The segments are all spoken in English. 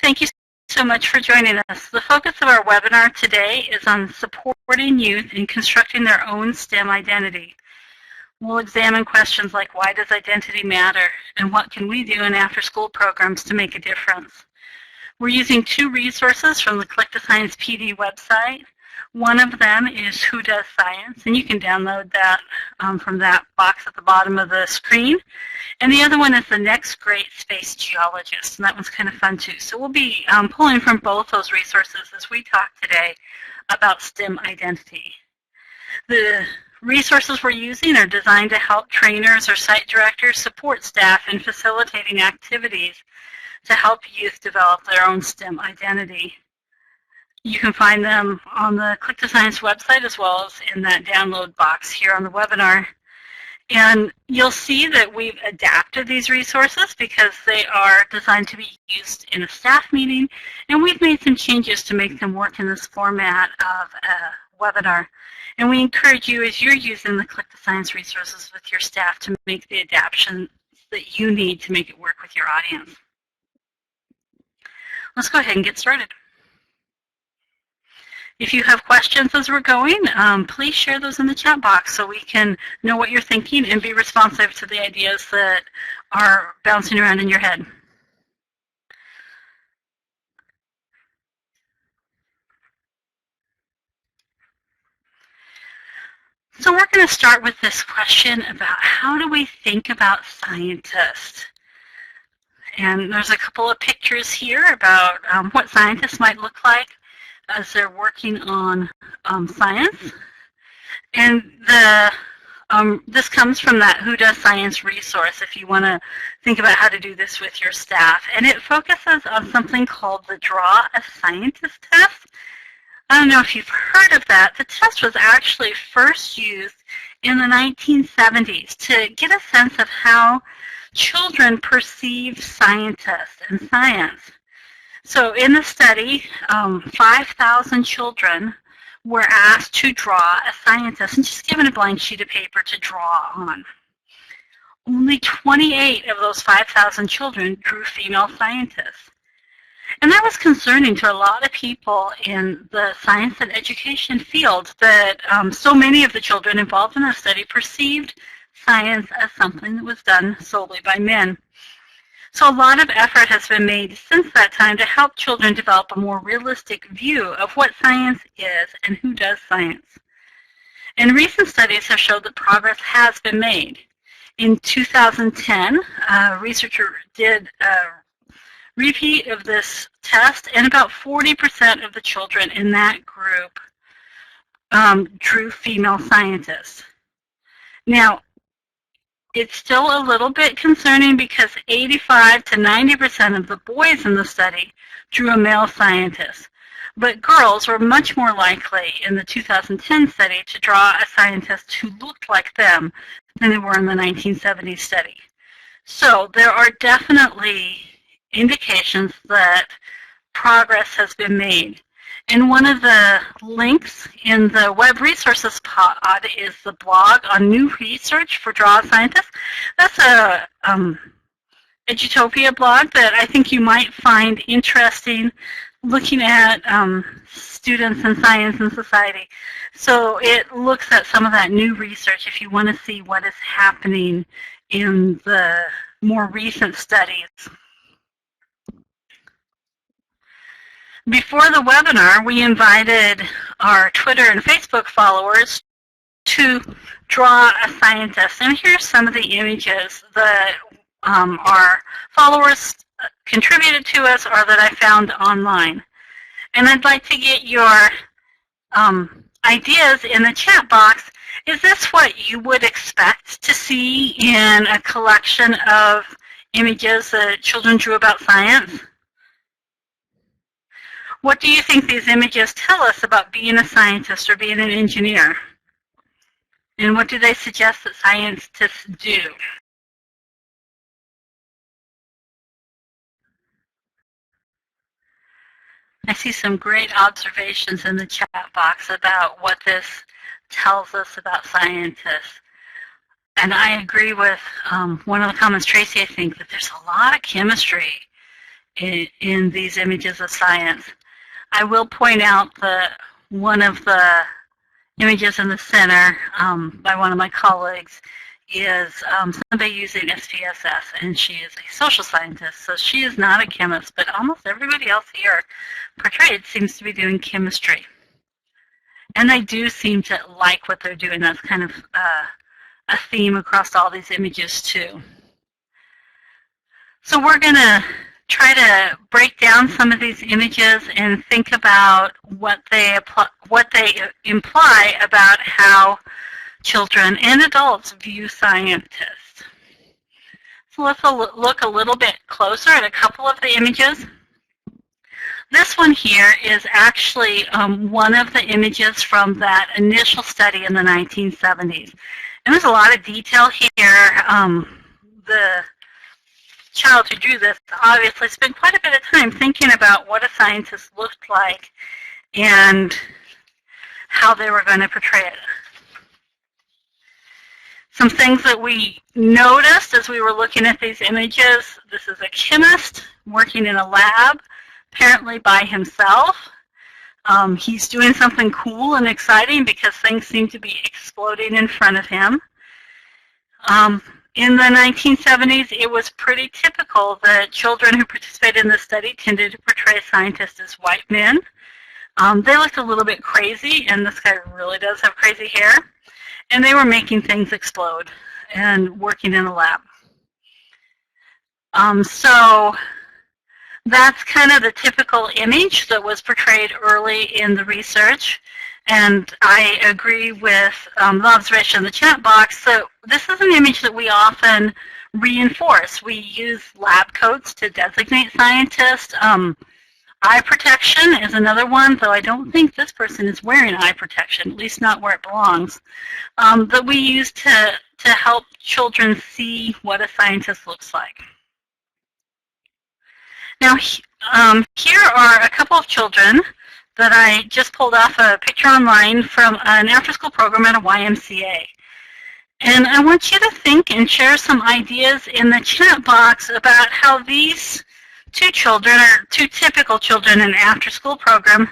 Thank you so much for joining us. The focus of our webinar today is on supporting youth in constructing their own STEM identity. We'll examine questions like why does identity matter and what can we do in after-school programs to make a difference. We're using two resources from the Click to Science PD website. One of them is Who Does Science, and you can download that from that box at the bottom of the screen. And the other one is The Next Great Space Geologist, and that one's kind of fun too. So we'll be pulling from both those resources as we talk today about STEM identity. The resources we're using are designed to help trainers or site directors support staff in facilitating activities to help youth develop their own STEM identity. You can find them on the Click to Science website as well as in that download box here on the webinar. And you'll see that we've adapted these resources because they are designed to be used in a staff meeting, and we've made some changes to make them work in this format of a webinar. And we encourage you, as you're using the Click to Science resources with your staff, to make the adaptations that you need to make it work with your audience. Let's go ahead and get started. If you have questions as we're going, please share those in the chat box so we can know what you're thinking and be responsive to the ideas that are bouncing around in your head. So we're going to start with this question about how do we think about scientists? And there's a couple of pictures here about what scientists might look like as they're working on science. And this comes from that Who Does Science resource if you want to think about how to do this with your staff. And it focuses on something called the Draw a Scientist test. I don't know if you've heard of that. The test was actually first used in the 1970s to get a sense of how children perceive scientists and science. So in the study, 5,000 children were asked to draw a scientist and just given a blank sheet of paper to draw on. Only 28 of those 5,000 children drew female scientists. And that was concerning to a lot of people in the science and education field that so many of the children involved in the study perceived science as something that was done solely by men. So a lot of effort has been made since that time to help children develop a more realistic view of what science is and who does science. And recent studies have showed that progress has been made. In 2010, a researcher did a repeat of this test, and about 40% of the children in that group drew female scientists. Now, it's still a little bit concerning because 85 to 90% of the boys in the study drew a male scientist. But girls were much more likely in the 2010 study to draw a scientist who looked like them than they were in the 1970s study. So there are definitely indications that progress has been made. And one of the links in the web resources pod is the blog on new research for Draw a Scientist. That's a Edutopia blog that I think you might find interesting looking at students in science and society. So it looks at some of that new research if you want to see what is happening in the more recent studies. Before the webinar, we invited our Twitter and Facebook followers to draw a scientist. And here's some of the images that our followers contributed to us or that I found online. And I'd like to get your ideas in the chat box. Is this what you would expect to see in a collection of images that children drew about science? What do you think these images tell us about being a scientist or being an engineer? And what do they suggest that scientists do? I see some great observations in the chat box about what this tells us about scientists. And I agree with one of the comments, Tracy, I think that there's a lot of chemistry in these images of science. I will point out that one of the images in the center by one of my colleagues is somebody using SPSS, and she is a social scientist, so she is not a chemist, but almost everybody else here portrayed seems to be doing chemistry. And they do seem to like what they're doing. That's kind of a theme across all these images too. So we're going to try to break down some of these images and think about what they imply about how children and adults view scientists. So let's look a little bit closer at a couple of the images. This one here is actually one of the images from that initial study in the 1970s. And there's a lot of detail here. The child who drew this obviously spent quite a bit of time thinking about what a scientist looked like and how they were going to portray it. Some things that we noticed as we were looking at these images: this is a chemist working in a lab, apparently by himself. He's doing something cool and exciting because things seem to be exploding in front of him. In the 1970s, it was pretty typical that children who participated in the study tended to portray scientists as white men. They looked a little bit crazy, and this guy really does have crazy hair. And they were making things explode and working in a lab. So that's kind of the typical image that was portrayed early in the research. And I agree with the observation in the chat box. So this is an image that we often reinforce. We use lab coats to designate scientists. Eye protection is another one, though I don't think this person is wearing eye protection, at least not where it belongs, that we use to help children see what a scientist looks like. Now, here are a couple of children that I just pulled off a picture online from an after-school program at a YMCA. And I want you to think and share some ideas in the chat box about how these two children, or two typical children in an after-school program,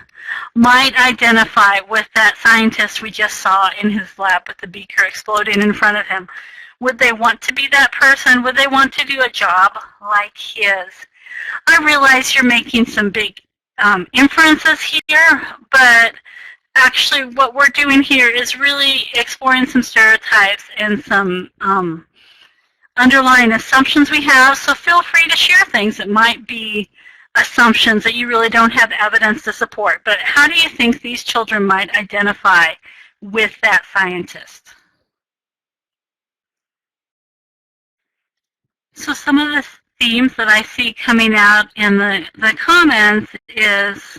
might identify with that scientist we just saw in his lab with the beaker exploding in front of him. Would they want to be that person? Would they want to do a job like his? I realize you're making some big inferences here, but actually what we're doing here is really exploring some stereotypes and some underlying assumptions we have. So feel free to share things that might be assumptions that you really don't have evidence to support. But how do you think these children might identify with that scientist? So some of the themes that I see coming out in the comments is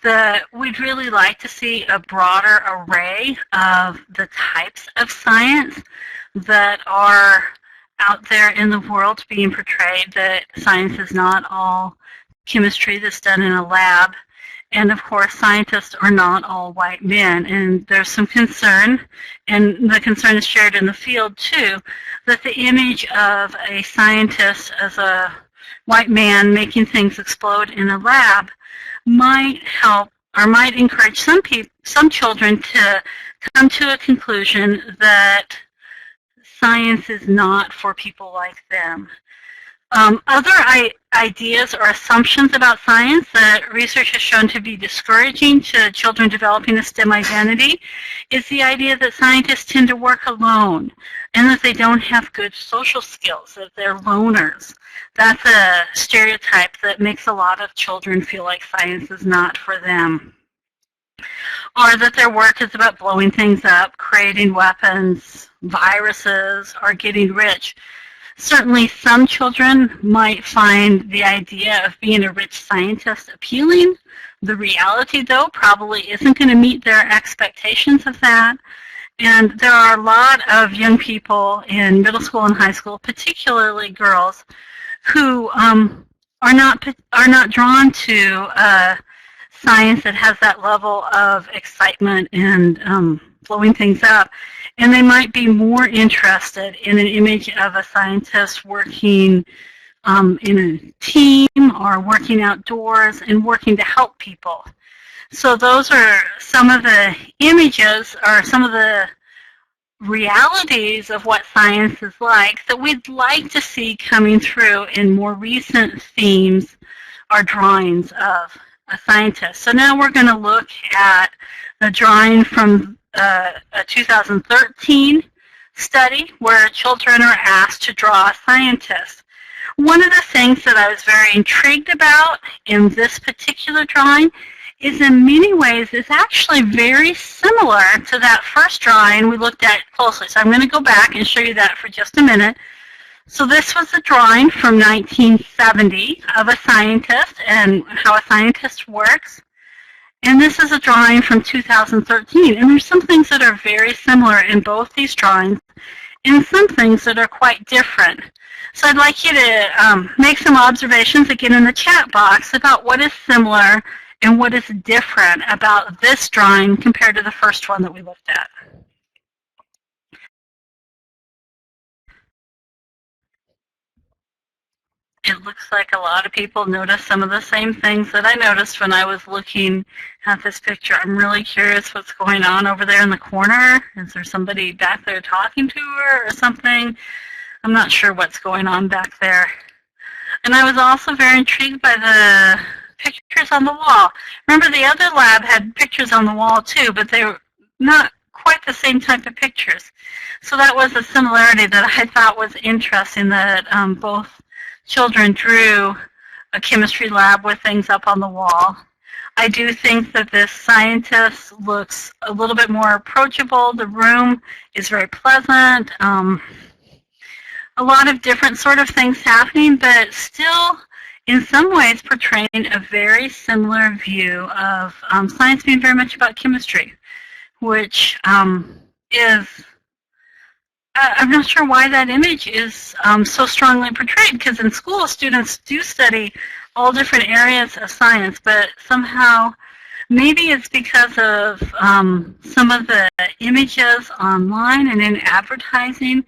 that we'd really like to see a broader array of the types of science that are out there in the world being portrayed, that science is not all chemistry that's done in a lab. And of course, scientists are not all white men. And there's some concern, and the concern is shared in the field too, that the image of a scientist as a white man making things explode in a lab might help or might encourage some children to come to a conclusion that science is not for people like them. Other ideas or assumptions about science that research has shown to be discouraging to children developing a STEM identity is the idea that scientists tend to work alone and that they don't have good social skills, that they're loners. That's a stereotype that makes a lot of children feel like science is not for them. Or that their work is about blowing things up, creating weapons, viruses, or getting rich. Certainly some children might find the idea of being a rich scientist appealing. The reality, though, probably isn't going to meet their expectations of that. And there are a lot of young people in middle school and high school, particularly girls, who are not drawn to science that has that level of excitement and blowing things up. And they might be more interested in an image of a scientist working in a team or working outdoors and working to help people. So those are some of the images or some of the realities of what science is like that we'd like to see coming through in more recent themes or drawings of a scientist. So now we're going to look at a drawing from a 2013 study where children are asked to draw a scientist. One of the things that I was very intrigued about in this particular drawing is in many ways is actually very similar to that first drawing we looked at closely. So I'm going to go back and show you that for just a minute. So this was a drawing from 1970 of a scientist and how a scientist works. And this is a drawing from 2013. And there's some things that are very similar in both these drawings and some things that are quite different. So I'd like you to make some observations again in the chat box about what is similar and what is different about this drawing compared to the first one that we looked at. It looks like a lot of people noticed some of the same things that I noticed when I was looking at this picture. I'm really curious what's going on over there in the corner. Is there somebody back there talking to her or something? I'm not sure what's going on back there. And I was also very intrigued by the pictures on the wall. Remember, the other lab had pictures on the wall too, but they were not quite the same type of pictures. So that was a similarity that I thought was interesting, that both children drew a chemistry lab with things up on the wall. I do think that this scientist looks a little bit more approachable. The room is very pleasant. A lot of different sort of things happening, but still in some ways portraying a very similar view of science being very much about chemistry, which is, I'm not sure why that image is so strongly portrayed, because in school students do study all different areas of science, but somehow maybe it's because of some of the images online and in advertising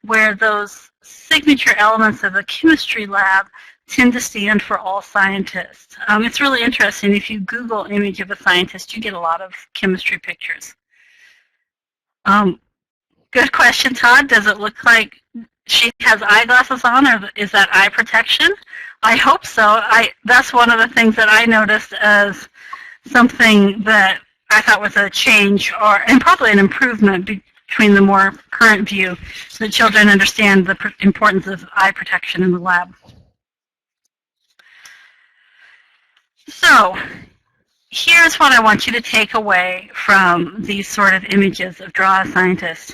where those signature elements of the chemistry lab tend to stand for all scientists. It's really interesting. If you Google image of a scientist, you get a lot of chemistry pictures. Good question, Todd. Does it look like she has eyeglasses on, or is that eye protection? I hope so. That's one of the things that I noticed as something that I thought was a change and probably an improvement between the more current view, so that children understand the importance of eye protection in the lab. So here's what I want you to take away from these sort of images of Draw a Scientist.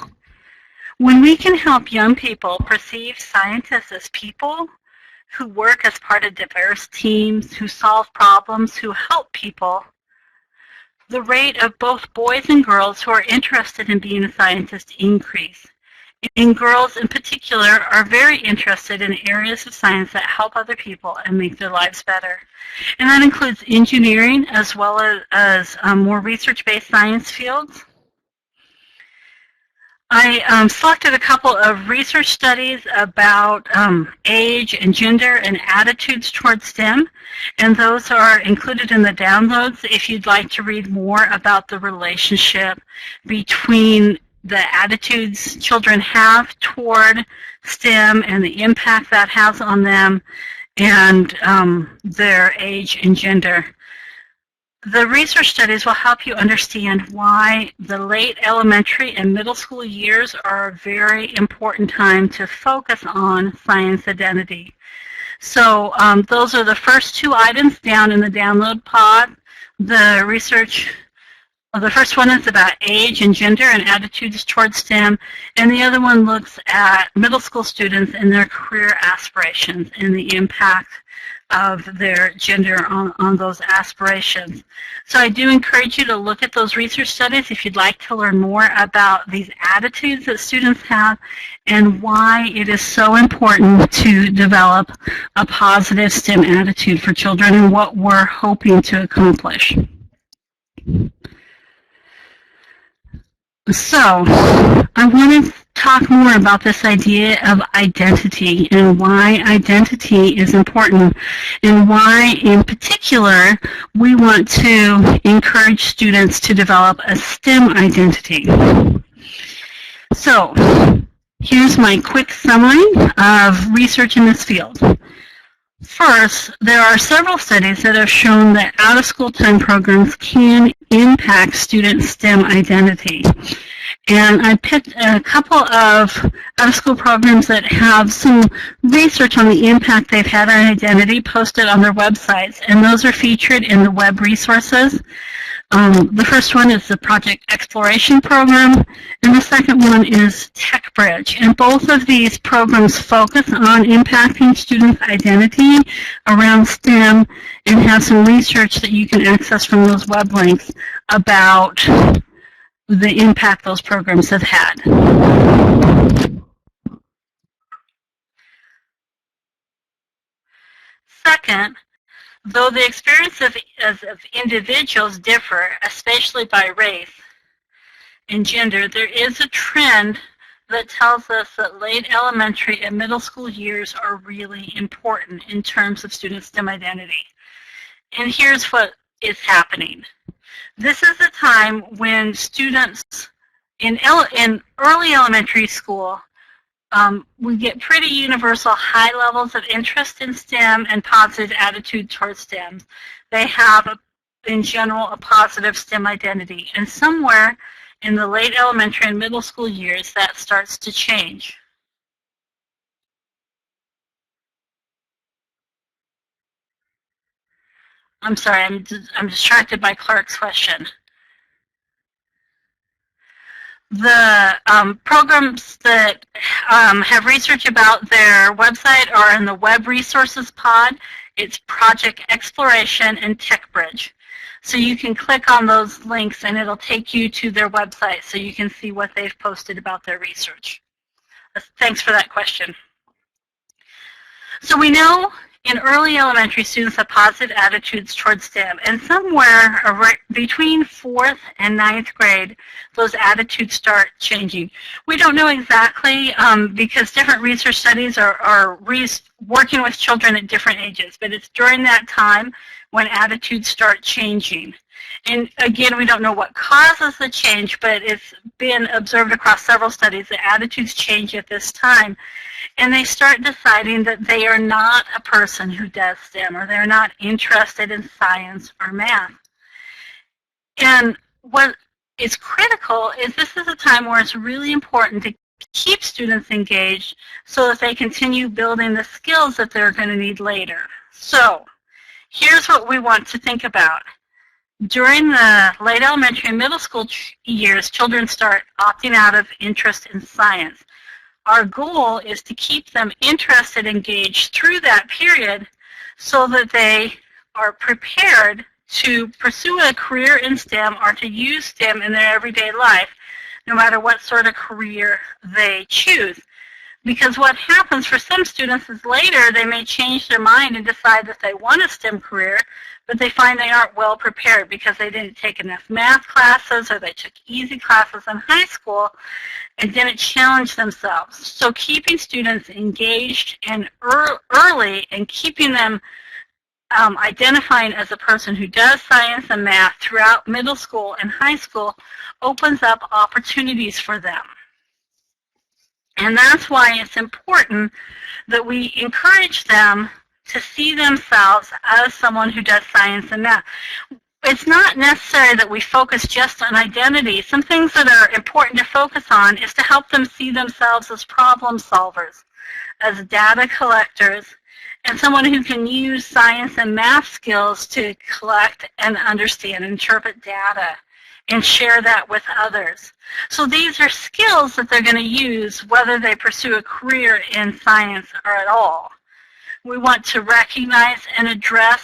When we can help young people perceive scientists as people who work as part of diverse teams, who solve problems, who help people, the rate of both boys and girls who are interested in being a scientist increase. And girls in particular are very interested in areas of science that help other people and make their lives better. And that includes engineering as well as more research-based science fields. I selected a couple of research studies about age and gender and attitudes towards STEM, and those are included in the downloads if you'd like to read more about the relationship between the attitudes children have toward STEM and the impact that has on them and their age and gender. The research studies will help you understand why the late elementary and middle school years are a very important time to focus on science identity. So those are the first two items down in the download pod. The first one is about age and gender and attitudes towards STEM, and the other one looks at middle school students and their career aspirations and the impact of their gender on those aspirations. So I do encourage you to look at those research studies if you'd like to learn more about these attitudes that students have and why it is so important to develop a positive STEM attitude for children and what we're hoping to accomplish. So I want to talk more about this idea of identity and why identity is important and why, in particular, we want to encourage students to develop a STEM identity. So, here's my quick summary of research in this field. First, there are several studies that have shown that out-of-school time programs can impact student STEM identity. And I picked a couple of out-of-school programs that have some research on the impact they've had on identity posted on their websites, and those are featured in the web resources. The first one is the Project Exploration Program, and the second one is TechBridge. And both of these programs focus on impacting students' identity around STEM and have some research that you can access from those web links about the impact those programs have had. Second, though the experience of individuals differ, especially by race and gender, there is a trend that tells us that late elementary and middle school years are really important in terms of student STEM identity. And here's what is happening. This is a time when students in early elementary school, we get pretty universal high levels of interest in STEM and positive attitude towards STEM. They have, in general, a positive STEM identity. And somewhere in the late elementary and middle school years, that starts to change. I'm sorry, I'm distracted by Clark's question. The programs that have research about their website are in the Web Resources pod. It's Project Exploration and TechBridge. So you can click on those links and it'll take you to their website so you can see what they've posted about their research. Thanks for that question. So we know in early elementary, students have positive attitudes towards STEM, and somewhere between 4th and 9th grade, those attitudes start changing. We don't know exactly because different research studies are working with children at different ages, but it's during that time when attitudes start changing. And again, we don't know what causes the change, but it's been observed across several studies that attitudes change at this time. And they start deciding that they are not a person who does STEM, or they're not interested in science or math. And what is critical is this is a time where it's really important to keep students engaged so that they continue building the skills that they're going to need later. So here's what we want to think about. During the late elementary and middle school years, children start opting out of interest in science. Our goal is to keep them interested, engaged through that period so that they are prepared to pursue a career in STEM or to use STEM in their everyday life, no matter what sort of career they choose. Because what happens for some students is later they may change their mind and decide that they want a STEM career, but they find they aren't well prepared because they didn't take enough math classes or they took easy classes in high school and didn't challenge themselves. So keeping students engaged and early and keeping them identifying as a person who does science and math throughout middle school and high school opens up opportunities for them. And that's why it's important that we encourage them to see themselves as someone who does science and math. It's not necessary that we focus just on identity. Some things that are important to focus on is to help them see themselves as problem solvers, as data collectors, and someone who can use science and math skills to collect and understand and interpret data and share that with others. So these are skills that they're going to use whether they pursue a career in science or at all. We want to recognize and address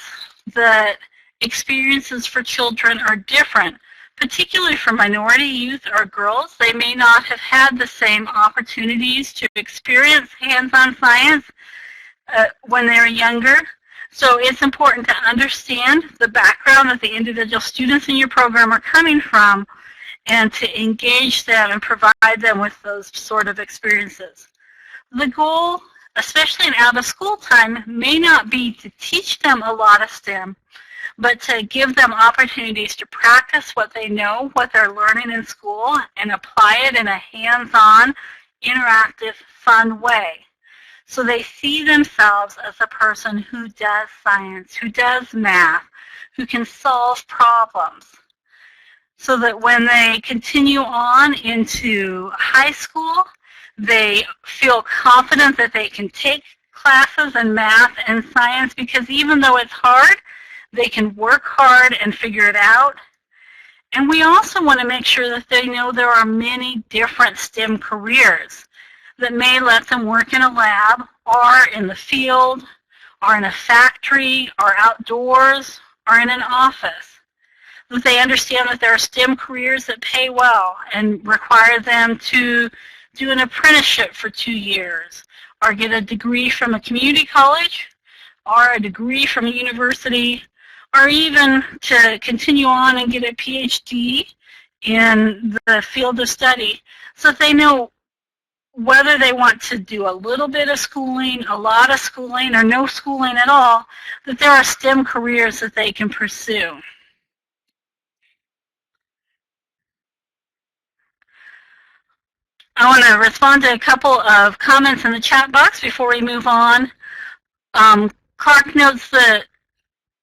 that experiences for children are different, particularly for minority youth or girls. They may not have had the same opportunities to experience hands-on science when they were younger. So it's important to understand the background that the individual students in your program are coming from and to engage them and provide them with those sort of experiences. The goal, especially in out-of-school time, may not be to teach them a lot of STEM, but to give them opportunities to practice what they know, what they're learning in school, and apply it in a hands-on, interactive, fun way. So they see themselves as a person who does science, who does math, who can solve problems. So that when they continue on into high school, they feel confident that they can take classes in math and science, because even though it's hard, they can work hard and figure it out. And we also want to make sure that they know there are many different STEM careers that may let them work in a lab or in the field or in a factory or outdoors or in an office. That they understand that there are STEM careers that pay well and require them to do an apprenticeship for 2 years or get a degree from a community college or a degree from a university, or even to continue on and get a PhD in the field of study, so that they know whether they want to do a little bit of schooling, a lot of schooling, or no schooling at all, that there are STEM careers that they can pursue. I want to respond to a couple of comments in the chat box before we move on. Clark notes that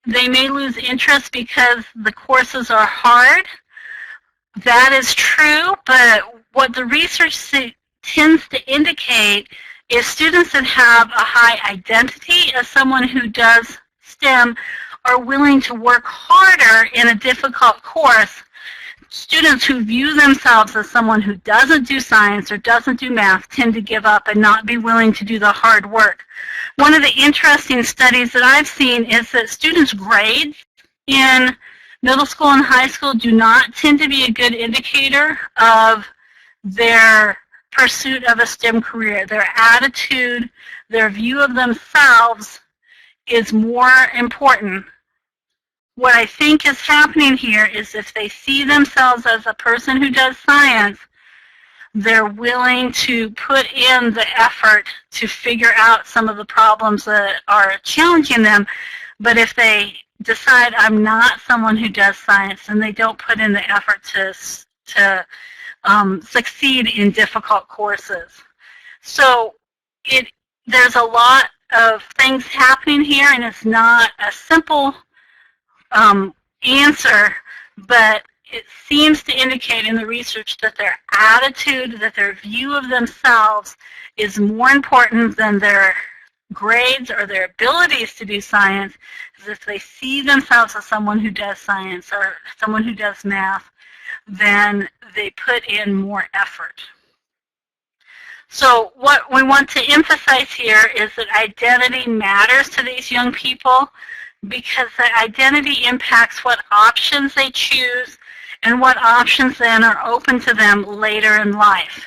they may lose interest because the courses are hard. That is true, but what the research tends to indicate is students that have a high identity as someone who does STEM are willing to work harder in a difficult course. Students who view themselves as someone who doesn't do science or doesn't do math tend to give up and not be willing to do the hard work. One of the interesting studies that I've seen is that students' grades in middle school and high school do not tend to be a good indicator of their pursuit of a STEM career. Their attitude, their view of themselves is more important. What I think is happening here is if they see themselves as a person who does science, they're willing to put in the effort to figure out some of the problems that are challenging them. But if they decide I'm not someone who does science, and they don't put in the effort to succeed in difficult courses. So there's a lot of things happening here, and it's not a simple answer, but it seems to indicate in the research that their attitude, that their view of themselves is more important than their grades or their abilities to do science. Is if they see themselves as someone who does science or someone who does math, then they put in more effort. So what we want to emphasize here is that identity matters to these young people, because the identity impacts what options they choose and what options then are open to them later in life.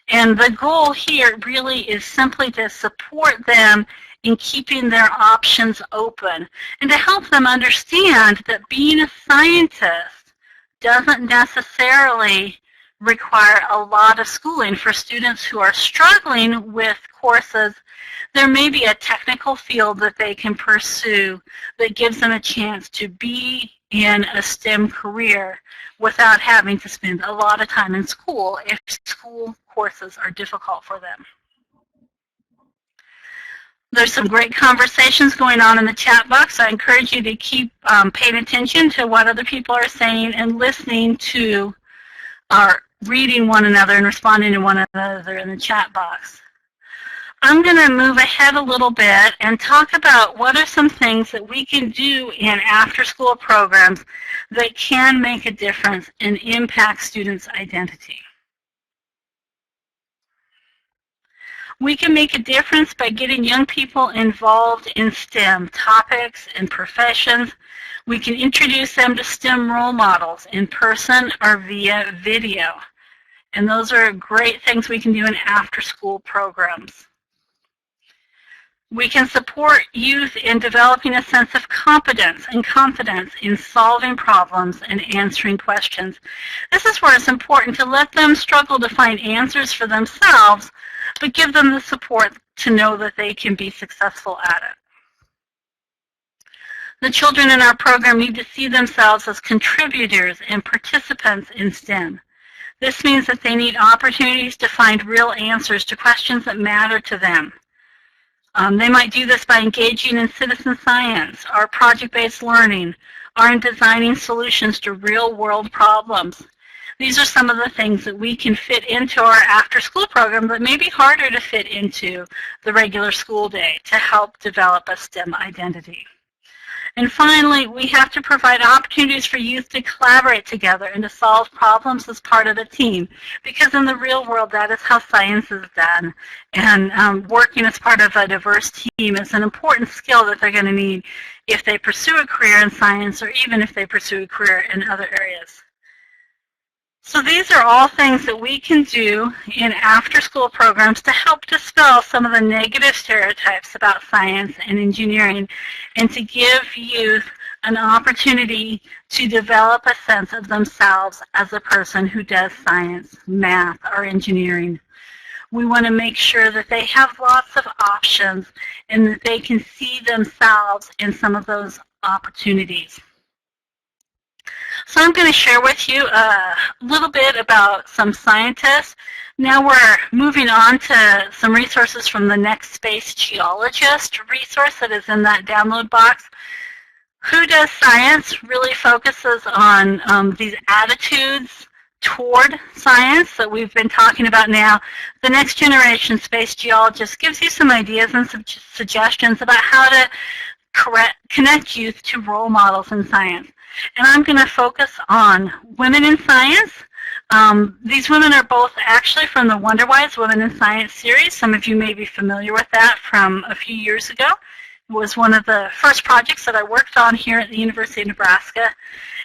And the goal here really is simply to support them in keeping their options open and to help them understand that being a scientist doesn't necessarily require a lot of schooling. For students who are struggling with courses, there may be a technical field that they can pursue that gives them a chance to be in a STEM career without having to spend a lot of time in school if school courses are difficult for them. There's some great conversations going on in the chat box. I encourage you to keep paying attention to what other people are saying and listening to or reading one another and responding to one another in the chat box. I'm going to move ahead a little bit and talk about what are some things that we can do in after-school programs that can make a difference and impact students' identity. We can make a difference by getting young people involved in STEM topics and professions. We can introduce them to STEM role models in person or via video. And those are great things we can do in after-school programs. We can support youth in developing a sense of competence and confidence in solving problems and answering questions. This is where it's important to let them struggle to find answers for themselves, but give them the support to know that they can be successful at it. The children in our program need to see themselves as contributors and participants in STEM. This means that they need opportunities to find real answers to questions that matter to them. They might do this by engaging in citizen science, or project-based learning, or in designing solutions to real-world problems. These are some of the things that we can fit into our after-school program that may be harder to fit into the regular school day to help develop a STEM identity. And finally, we have to provide opportunities for youth to collaborate together and to solve problems as part of a team, because in the real world, that is how science is done. And working as part of a diverse team is an important skill that they're going to need if they pursue a career in science, or even if they pursue a career in other areas. So these are all things that we can do in after-school programs to help dispel some of the negative stereotypes about science and engineering, and to give youth an opportunity to develop a sense of themselves as a person who does science, math, or engineering. We want to make sure that they have lots of options and that they can see themselves in some of those opportunities. So I'm going to share with you a little bit about some scientists. Now we're moving on to some resources from the Next Space Geologist resource that is in that download box. Who Does Science really focuses on these attitudes toward science that we've been talking about now. The Next Generation Space Geologist gives you some ideas and some suggestions about how to connect youth to role models in science. And I'm going to focus on women in science. These women are both actually from the WonderWise Women in Science series. Some of you may be familiar with that from a few years ago. It was one of the first projects that I worked on here at the University of Nebraska.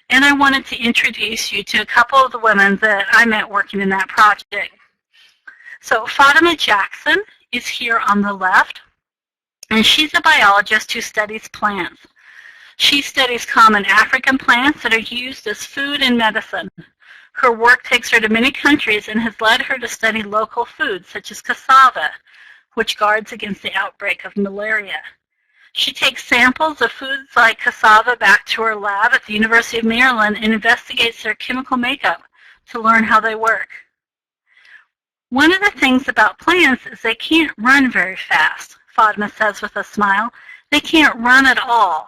And I wanted to introduce you to a couple of the women that I met working in that project. So Fatima Jackson is here on the left, and she's a biologist who studies plants. She studies common African plants that are used as food and medicine. Her work takes her to many countries and has led her to study local foods such as cassava, which guards against the outbreak of malaria. She takes samples of foods like cassava back to her lab at the University of Maryland and investigates their chemical makeup to learn how they work. One of the things about plants is they can't run very fast, Fatima says with a smile. They can't run at all.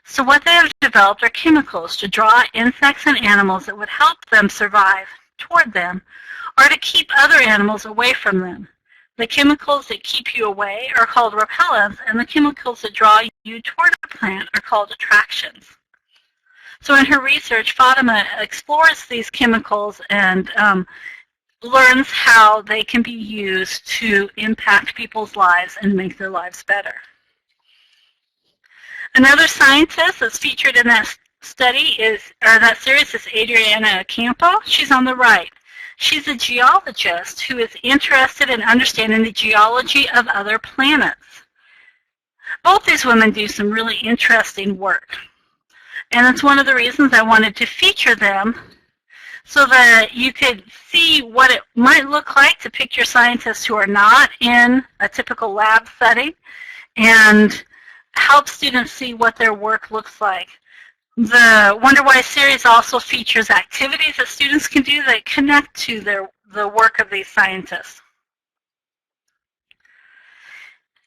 So what they have developed are chemicals to draw insects and animals that would help them survive toward them, or to keep other animals away from them. The chemicals that keep you away are called repellents, and the chemicals that draw you toward a plant are called attractions. So in her research, Fatima explores these chemicals and learns how they can be used to impact people's lives and make their lives better. Another scientist that's featured in that that series is Adriana Ocampo. She's on the right. She's a geologist who is interested in understanding the geology of other planets. Both these women do some really interesting work. And that's one of the reasons I wanted to feature them, so that you could see what it might look like to picture scientists who are not in a typical lab setting, and help students see what their work looks like. The WonderWise series also features activities that students can do that connect to the work of these scientists.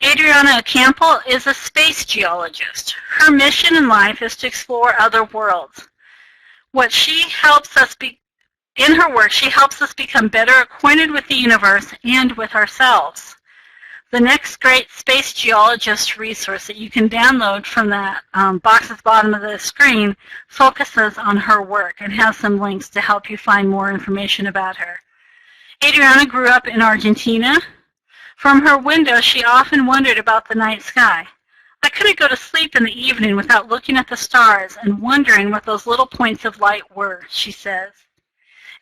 Adriana Ocampo is a space geologist. Her mission in life is to explore other worlds. What she helps us in her work, she helps us become better acquainted with the universe and with ourselves. The Next Great Space Geologist resource that you can download from that box at the bottom of the screen focuses on her work and has some links to help you find more information about her. Adriana grew up in Argentina. From her window, she often wondered about the night sky. I couldn't go to sleep in the evening without looking at the stars and wondering what those little points of light were, she says.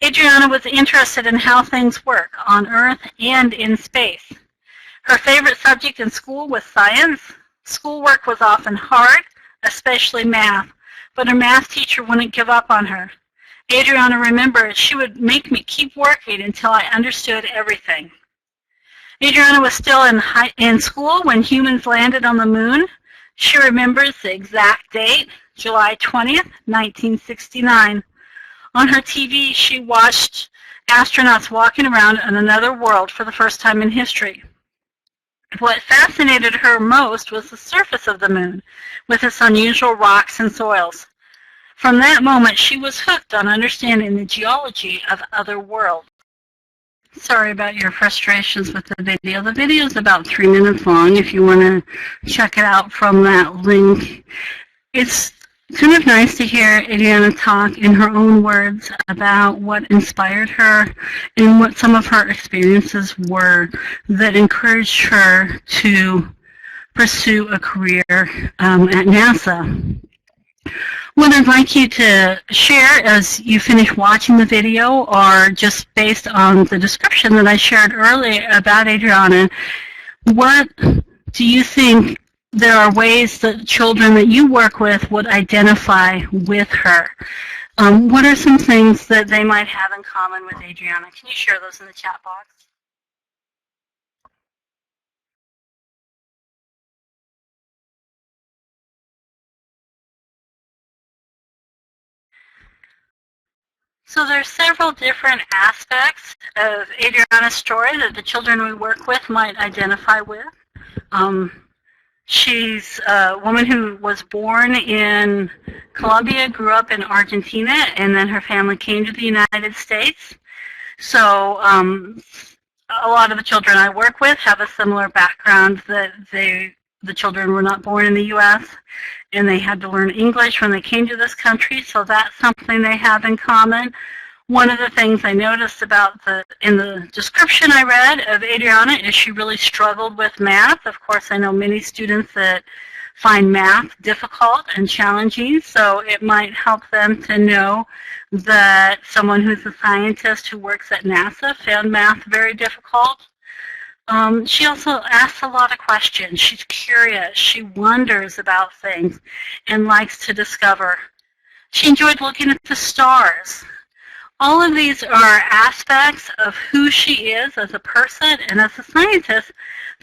Adriana was interested in how things work on Earth and in space. Her favorite subject in school was science. Schoolwork was often hard, especially math, but her math teacher wouldn't give up on her. Adriana remembers she would make me keep working until I understood everything. Adriana was still in school when humans landed on the moon. She remembers the exact date, July 20th, 1969. On her TV, she watched astronauts walking around on another world for the first time in history. What fascinated her most was the surface of the moon, with its unusual rocks and soils. From that moment, she was hooked on understanding the geology of other worlds. Sorry about your frustrations with the video. The video is about 3 minutes long if you want to check it out from that link. It's kind of nice to hear Adriana talk in her own words about what inspired her and what some of her experiences were that encouraged her to pursue a career at NASA. What I'd like you to share as you finish watching the video, or just based on the description that I shared earlier about Adriana, what do you think there are ways that children that you work with would identify with her? What are some things that they might have in common with Adriana? Can you share those in the chat box? So there's several different aspects of Adriana's story that the children we work with might identify with. She's a woman who was born in Colombia, grew up in Argentina, and then her family came to the United States. So a lot of the children I work with have a similar background, that the children were not born in the U.S. and they had to learn English when they came to this country, so that's something they have in common. One of the things I noticed in the description I read of Adriana is she really struggled with math. Of course, I know many students that find math difficult and challenging, so it might help them to know that someone who's a scientist who works at NASA found math very difficult. She also asks a lot of questions. She's curious. She wonders about things and likes to discover. She enjoyed looking at the stars. All of these are aspects of who she is as a person and as a scientist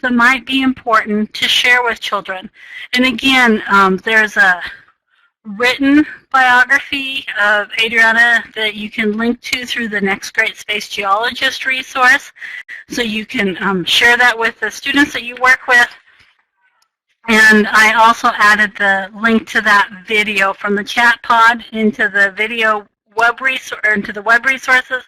that might be important to share with children. And again, there's a written biography of Adriana that you can link to through the Next Great Space Geologist resource. So you can share that with the students that you work with. And I also added the link to that video from the chat pod into the web resources.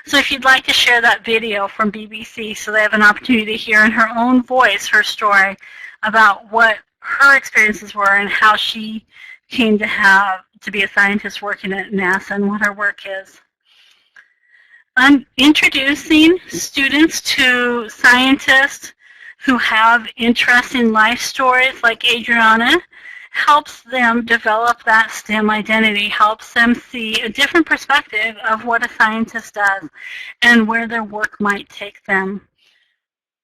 So if you'd like to share that video from BBC so they have an opportunity to hear in her own voice her story about what her experiences were and how she came to be a scientist working at NASA and what her work is. I'm introducing students to scientists who have interesting life stories like Adriana, helps them develop that STEM identity, helps them see a different perspective of what a scientist does and where their work might take them.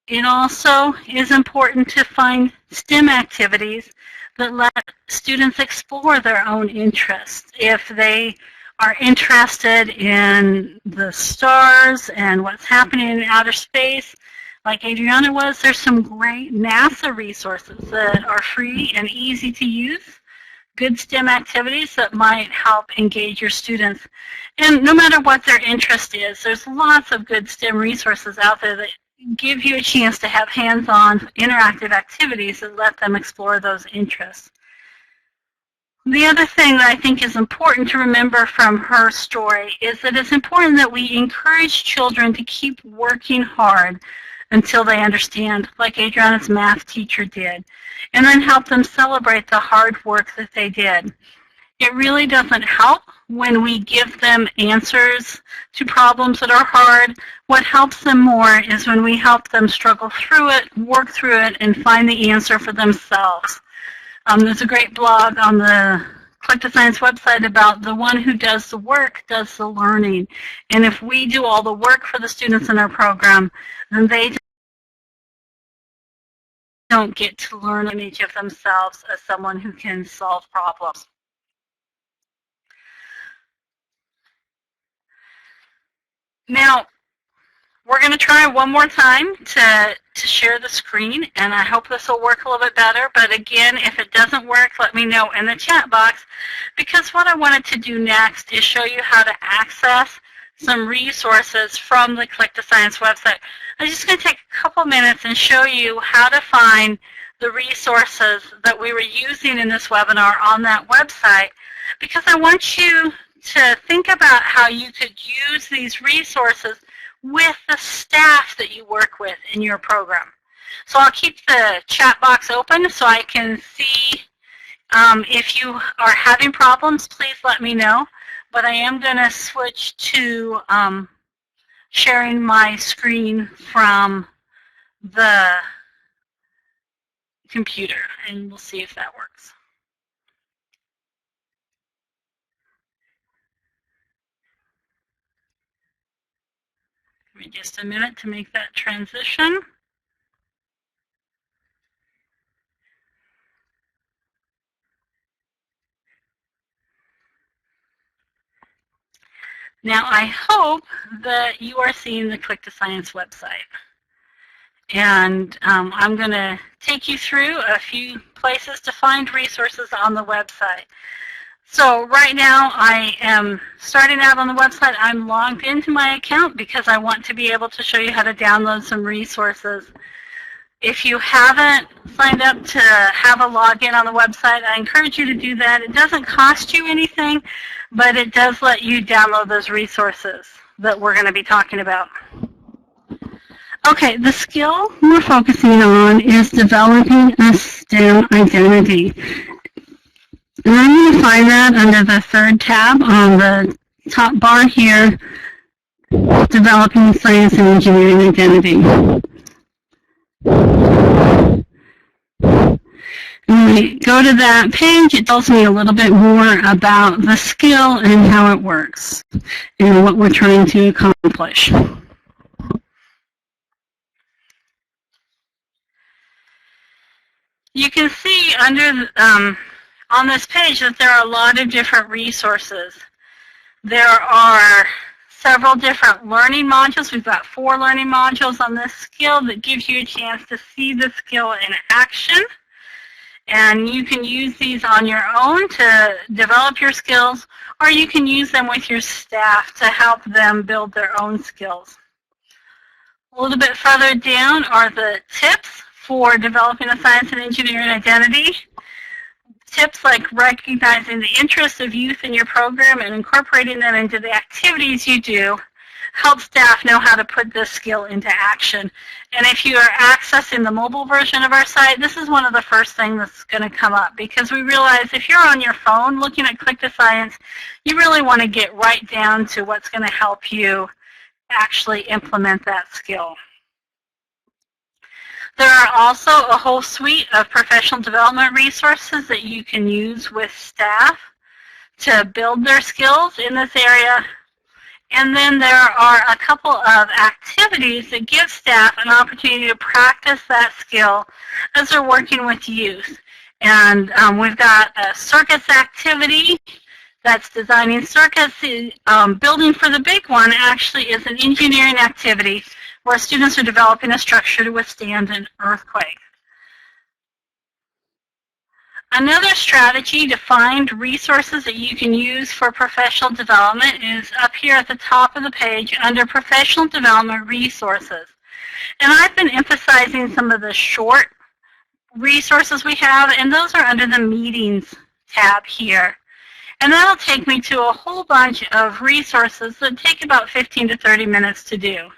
It also is important to find STEM activities that let students explore their own interests. If they are interested in the stars and what's happening in outer space, like Adriana was, there's some great NASA resources that are free and easy to use, good STEM activities that might help engage your students. And no matter what their interest is, there's lots of good STEM resources out there that give you a chance to have hands-on interactive activities that let them explore those interests. The other thing that I think is important to remember from her story is that it's important that we encourage children to keep working hard until they understand, like Adriana's math teacher did, and then help them celebrate the hard work that they did. It really doesn't help when we give them answers to problems that are hard. What helps them more is when we help them struggle through it, work through it, and find the answer for themselves. There's a great blog on the Click to Science website about the one who does the work does the learning. And if we do all the work for the students in our program, then they don't get to learn an image of themselves as someone who can solve problems. Now, we're going to try one more time to share the screen, and I hope this will work a little bit better. But again, if it doesn't work, let me know in the chat box, because what I wanted to do next is show you how to access some resources from the Click to Science website. I'm just going to take a couple minutes and show you how to find the resources that we were using in this webinar on that website, because I want you to think about how you could use these resources with the staff that you work with in your program. So I'll keep the chat box open so I can see if you are having problems, please let me know. But I am going to switch to sharing my screen from the computer, and we'll see if that works. Give me just a minute to make that transition. Now, I hope that you are seeing the Click to Science website. And I'm going to take you through a few places to find resources on the website. So right now I am starting out on the website. I'm logged into my account because I want to be able to show you how to download some resources. If you haven't signed up to have a login on the website, I encourage you to do that. It doesn't cost you anything, but it does let you download those resources that we're going to be talking about. Okay, the skill we're focusing on is developing a STEM identity. And I'm going to find that under the third tab on the top bar here, Developing Science and Engineering Identity. When we go to that page, it tells me a little bit more about the skill and how it works and what we're trying to accomplish. You can see under on this page that there are a lot of different resources. There are several different learning modules. We've got 4 learning modules on this skill that gives you a chance to see the skill in action. And you can use these on your own to develop your skills, or you can use them with your staff to help them build their own skills. A little bit further down are the tips for developing a science and engineering identity. Tips like recognizing the interests of youth in your program and incorporating them into the activities you do help staff know how to put this skill into action. And if you are accessing the mobile version of our site, this is one of the first things that's going to come up, because we realize if you're on your phone looking at Click to Science, you really want to get right down to what's going to help you actually implement that skill. There are also a whole suite of professional development resources that you can use with staff to build their skills in this area. And then there are a couple of activities that give staff an opportunity to practice that skill as they're working with youth. And we've got a circus activity that's designing circuits. Building for the big one actually is an engineering activity where students are developing a structure to withstand an earthquake. Another strategy to find resources that you can use for professional development is up here at the top of the page under Professional Development Resources. And I've been emphasizing some of the short resources we have, and those are under the Meetings tab here. And that'll take me to a whole bunch of resources that take about 15 to 30 minutes to do.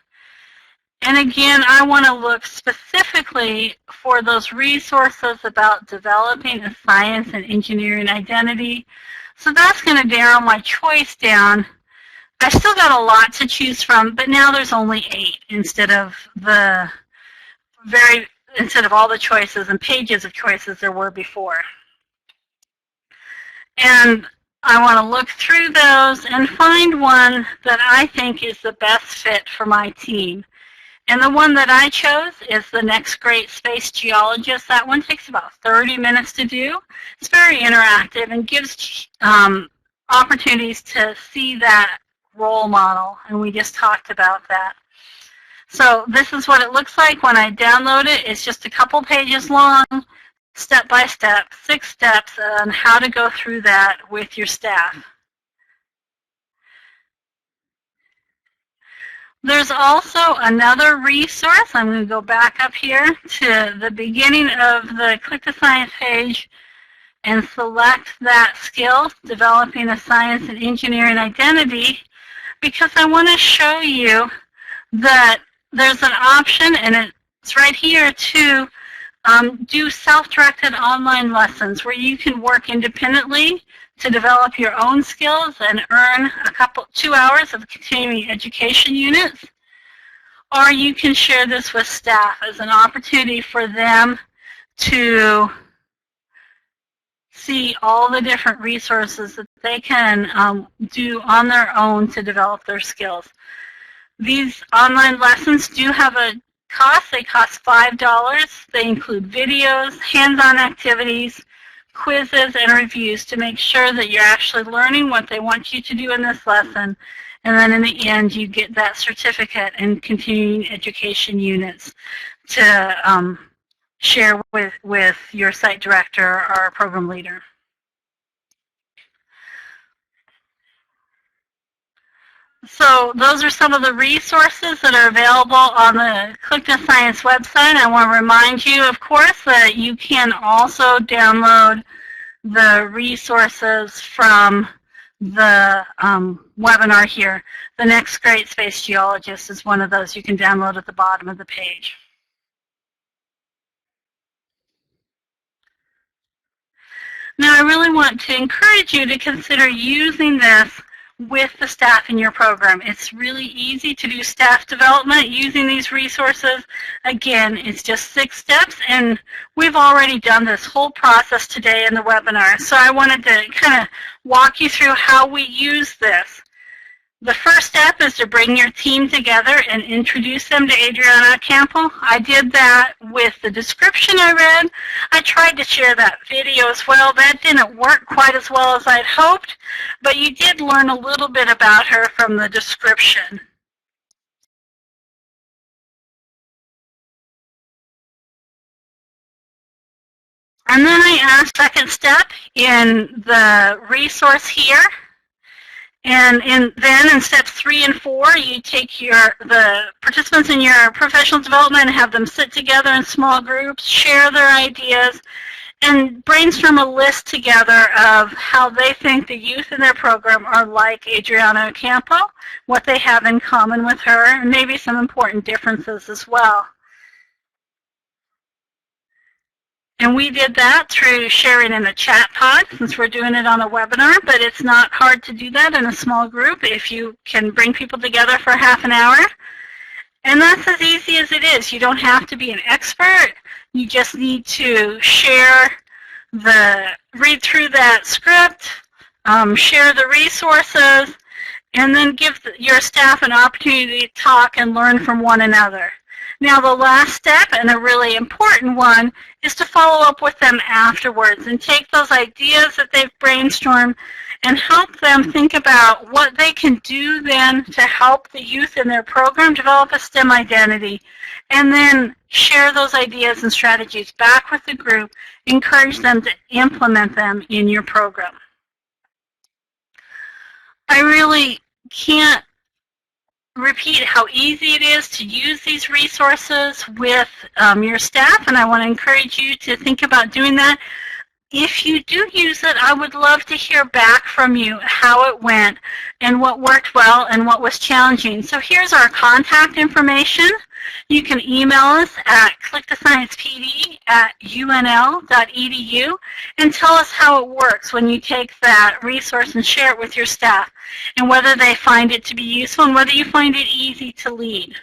And again, I want to look specifically for those resources about developing a science and engineering identity. So that's going to narrow my choice down. I've still got a lot to choose from, but now there's only 8 instead of all the choices and pages of choices there were before. And I want to look through those and find one that I think is the best fit for my team. And the one that I chose is The Next Great Space Geologist. That one takes about 30 minutes to do. It's very interactive and gives opportunities to see that role model, and we just talked about that. So this is what it looks like when I download it. It's just a couple pages long, step by step, 6 steps on how to go through that with your staff. There's also another resource. I'm going to go back up here to the beginning of the Click to Science page and select that skill, Developing a Science and Engineering Identity, because I want to show you that there's an option, and it's right here, to do self-directed online lessons where you can work independently to develop your own skills and earn 2 hours of continuing education units. Or you can share this with staff as an opportunity for them to see all the different resources that they can do on their own to develop their skills. These online lessons do have a cost. They cost $5. They include videos, hands-on activities, quizzes, and reviews to make sure that you're actually learning what they want you to do in this lesson. And then in the end, you get that certificate and continuing education units to share with your site director or program leader. So those are some of the resources that are available on the Click to Science website. I want to remind you, of course, that you can also download the resources from the webinar here. The Next Great Space Geologist is one of those you can download at the bottom of the page. Now, I really want to encourage you to consider using this with the staff in your program. It's really easy to do staff development using these resources. Again, it's just 6 steps, and we've already done this whole process today in the webinar. So I wanted to kind of walk you through how we use this. The first step is to bring your team together and introduce them to Adriana Ocampo. I did that with the description I read. I tried to share that video as well. That didn't work quite as well as I'd hoped, but you did learn a little bit about her from the description. And then I asked second step in the resource here. And then in steps 3 and 4, you take the participants in your professional development and have them sit together in small groups, share their ideas, and brainstorm a list together of how they think the youth in their program are like Adriana Ocampo, what they have in common with her, and maybe some important differences as well. And we did that through sharing in a chat pod, since we're doing it on a webinar, but it's not hard to do that in a small group if you can bring people together for half an hour. And that's as easy as it is. You don't have to be an expert. You just need to read through that script, share the resources, and then give your staff an opportunity to talk and learn from one another. Now, the last step, and a really important one, is to follow up with them afterwards and take those ideas that they've brainstormed and help them think about what they can do then to help the youth in their program develop a STEM identity, and then share those ideas and strategies back with the group, encourage them to implement them in your program. I really can't repeat how easy it is to use these resources with your staff, and I want to encourage you to think about doing that. If you do use it, I would love to hear back from you how it went and what worked well and what was challenging. So here's our contact information. You can email us at clicktosciencepd@unl.edu and tell us how it works when you take that resource and share it with your staff, and whether they find it to be useful and whether you find it easy to lead.